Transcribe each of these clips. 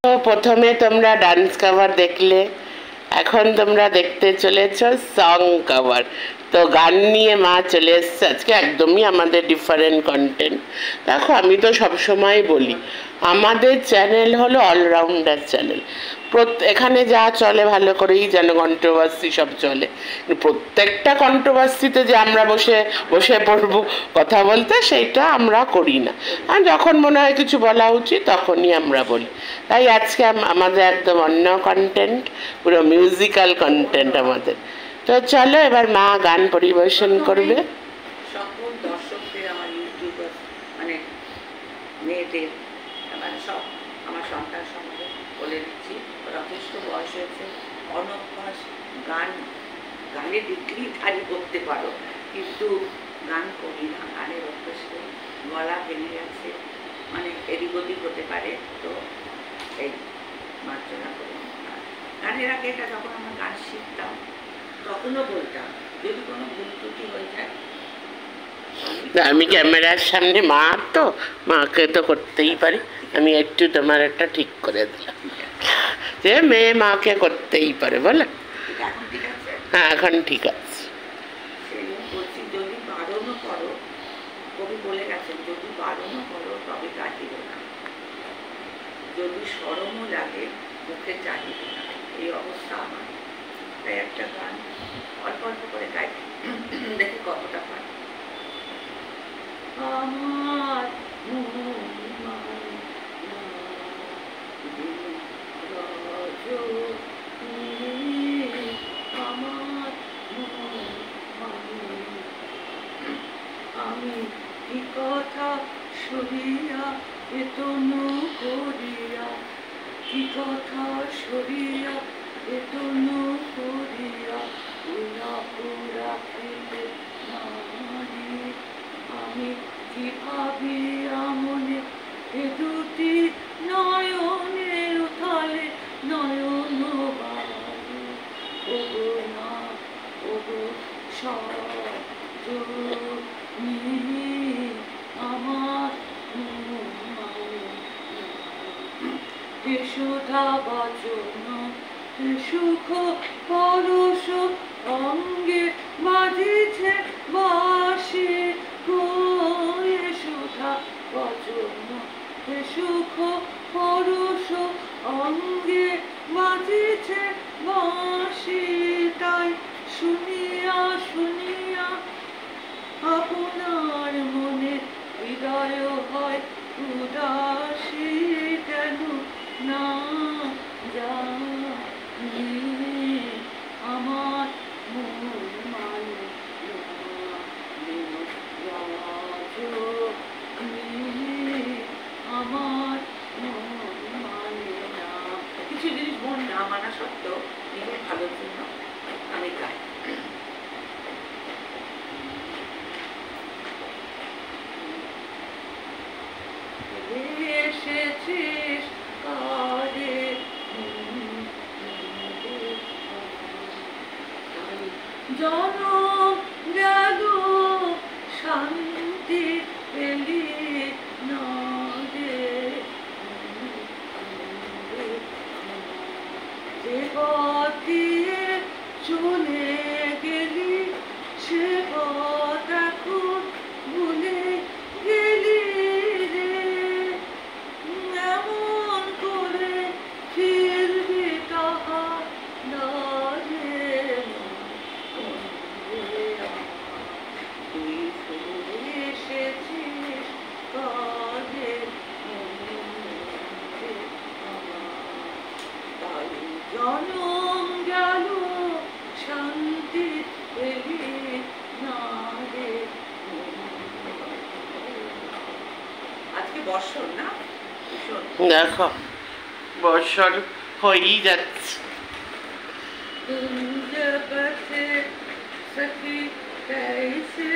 তো প্রথমে তোমরা ডান্স কভার দেখলে, এখন তোমরা দেখতে চলেছ সং কভার। তো গান নিয়ে মা চলে এসছে আজকে, একদমই আমাদের ডিফারেন্ট কন্টেন্ট। দেখো, আমি তো সবসময় বলি আমাদের চ্যানেল হলো অলরাউন্ডার চ্যানেল। এখানে যা চলে ভালো করেই যেন কন্ট্রোভার্সি সব চলে, প্রত্যেকটা কন্ট্রোভার্সিতে যে আমরা বসে বসে পড়ব কথা বলতে, সেইটা আমরা করি না। আর যখন মনে হয় কিছু বলা উচিত তখনই আমরা বলি। তাই আজকে আমাদের একদম অন্য কন্টেন্ট, পুরো মিউজিক্যাল কন্টেন্ট আমাদের। তো চলো এবার মা গান পরিবেশন করবে। সকল দর্শকদের, আমার ইউটিউবার মানে মেয়েদের, মানে সব আমার সন্তান সম্বন্ধে বলে দিচ্ছি, যথেষ্ট বয়স হয়েছে, অনভ্যাস গানের ডিগ্রি ধারি করতে পারো, কিন্তু গান করি না, গানের অভ্যাস নেই, গলা ভেঙে গেছে, মানে এদিক ওদিক হতে পারে। তো এই মার্জনা করি। গানের আগে এটা যখন আমরা গান শিখতাম তখনও বলতাম, যদি কোনো ভুল ত্রুটি হয়ে যায়। আমি ক্যামেরার সামনে মা, তো মাকে তো করতেই পারি। আমি একটু তোমার একটা ঠিক করে দিলাম যে মেয়ে মাকে করতেই পারে, বলে। হ্যাঁ, এখন ঠিক আছে। বলছি, যদি বারণও করো, কবি বলে গেছেন, যদি বারণও করো তবে কাটিবে না, যদি শরমও লাগে মুখে চাহিবে না। এই অবস্থা আমার। তাই একটা গান অল্প অল্প করে গাই, দেখি কতটা পাই। আমার আমি কি কথা সরিয়া এতনু করিয়া, কি কথা সরিয়া এতনু করিয়া পুরা পুরা খেতে নারী। আমি কি ভাবিয়া মনে এ দুটি নয়নের উথালে নয়ন বাড়ি। ওগো না, ওগো সজনী আমার সুধা বচন সুখ পরশ অঙ্গে বাজিছে বাসি গো। সুধা বচন সুখ পরশ অঙ্গে বাজিছে বাসি। তাই শুনিয়া শুনিয়া আপনার মনে হৃদয় হয় উদাসী। কেন না জানি আমার মন মানে আমার মন মানে না। কিছু জিনিস মন না মানা সত্ত্বেও নিজের ভালোর জন্য আমি গাই। এসেছিস কারে জনম গেল শান্তি পেলি না রে। যে পথ দিয়ে চলে গেলি সে পথ এখন ভুলে গেলি রে। এমন করে ফিরবি তাহার দ্বারে, তুই এসেছিস কাজে তাই জনম গেল শান্তি পেলি না রে। আজকে বর্ষণ না, দেখো বর্ষর হয়েই যাচ্ছে। सखी कैसे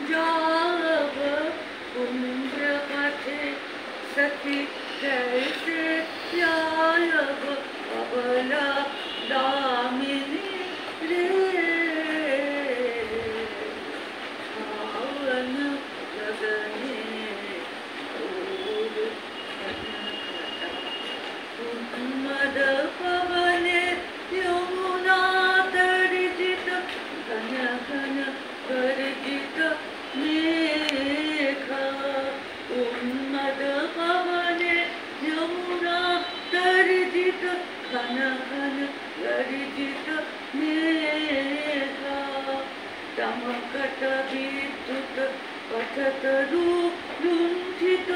जाब उम्र पथे, सखी कैसे जाब अबला दामिनी रे। सावन लगने फूल मद पवने यमुना तर्जित घन घन गर्जित मेघा उन्मद पवने यमुना तर्जित घन घन गर्जित मेघा दमकट विद्युत पठत लुंठित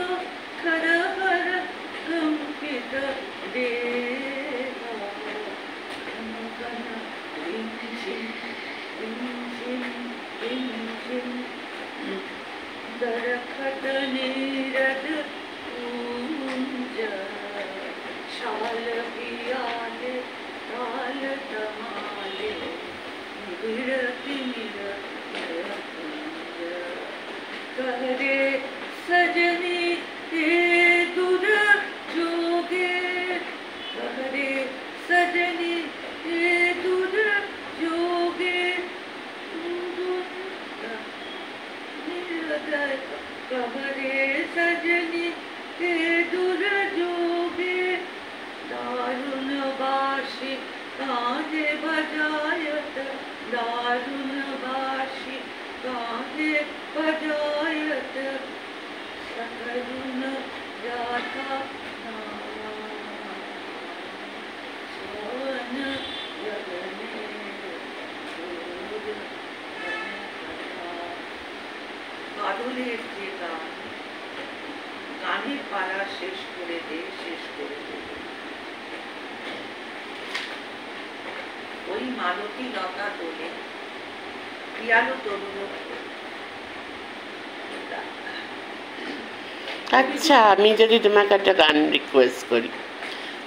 खर खर कंपित देहा घन घन रिं झिं दरखट नीरद पूंज शाल पियाले ताल तमाले विरति करे सजनी ते दूर जोगे करे सजनी ते दूर जोगे करे सजनी ते दूर जोगे दारुण बाशी कांधे बजायत दारुण बाशी कांधे बजायत सकरुण राधा सोन गगने বাদলের যে গান গানের পালা শেষ করে দে ওই মালতী লতা তোলে পিয়ানো তরুণ। আচ্ছা, আমি যদি তোমাকে একটা গান রিকোয়েস্ট করি,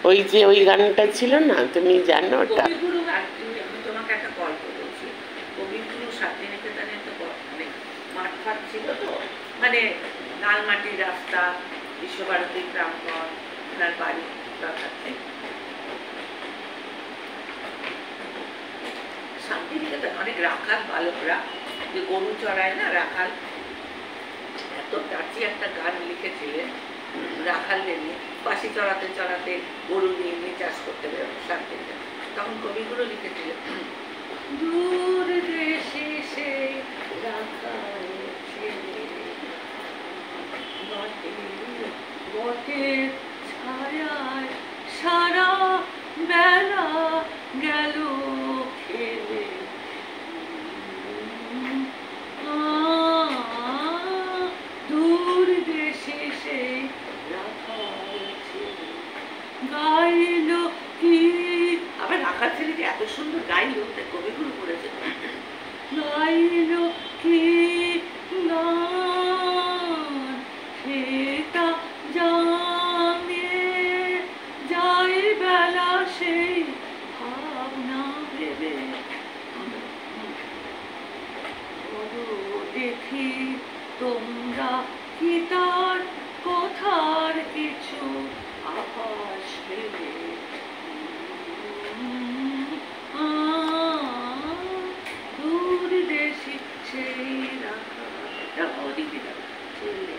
ওই যে ওই গানটা ছিল না, তুমি জানো ওটা? কবিগুরু আমি তোমাকে একটা গল্প বলছি। কবিগুরু শান্তিনিকেতনে তো মানে মাঠ ফাট ছিল, তো মানে লাল মাটির রাস্তা, বিশ্বভারতী প্রাঙ্গণ, ওনার বাড়ি কাছে শান্তিনিকেতন। অনেক রাখাল বালকরা যে গরু চড়ায় না, রাখাল, এত টাচি একটা গান লিখেছিলেন রাখালদের নিয়ে। বাসি চড়াতে চড়াতে গরু নিয়ে নিয়ে চাষ করতে বেরোনো শান্তিনিকেতন। তখন কবিগুলো লিখেছিলেন, দূর দেশে সে রাখাল ছেলে বটে ছায়ায় সারা বেলা গেল খেলে। দূর দেশে সে রাখাল ছেলে গাইল কি, আবার রাখাল ছেলে যে এত সুন্দর গাইল, কবিগুরু করেছে, গাইল কি গান সেটা জানে যাই বেলা সেই ভাবনা ভেবে দেখি তোমরা কি তার কথার কিছু আভাস পেলে। দূর দেশে সেই ছেলে।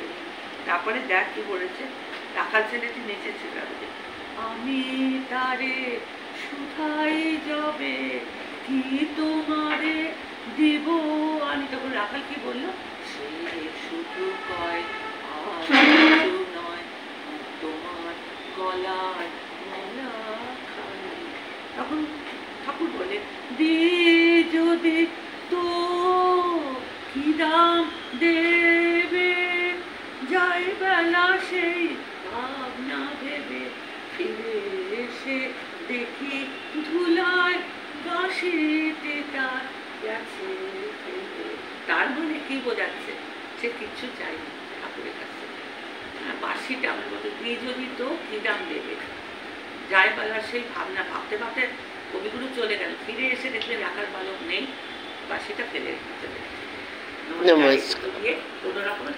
তারপরে দেখ কি বলেছে, রাখাল ছেলেটি নেচেছিল, আমি তারে শুধাই যাবে কি তোমারে দিব আমি। তখন রাখাল কি বললো, সে শুধু কয় আর কিছু নয় তোমার গলার মালা খালি। তখন ঠাকুর বলে, দি যদি তো কি দাম দেবে যাই বেলা সেই ভাবনা ভেবে ফিরে এসে দেখি ধুলায় বাঁশিতে তার গেছে। তার মানে কি বোঝাচ্ছে, সে কিচ্ছু চাইনি ঠাকুরের কাছে। বাঁশিটা আমার বলতে দিয়ে যদি তো কি দাম দেবে যাই বেলা সেই ভাবনা ভাবতে ভাবতে কবিগুরু চলে গেল। ফিরে এসে দেখলে রাখার বালক নেই, বাঁশিটা ফেলে রেখে চলে গেল। নমস্কার। কোনো রকমের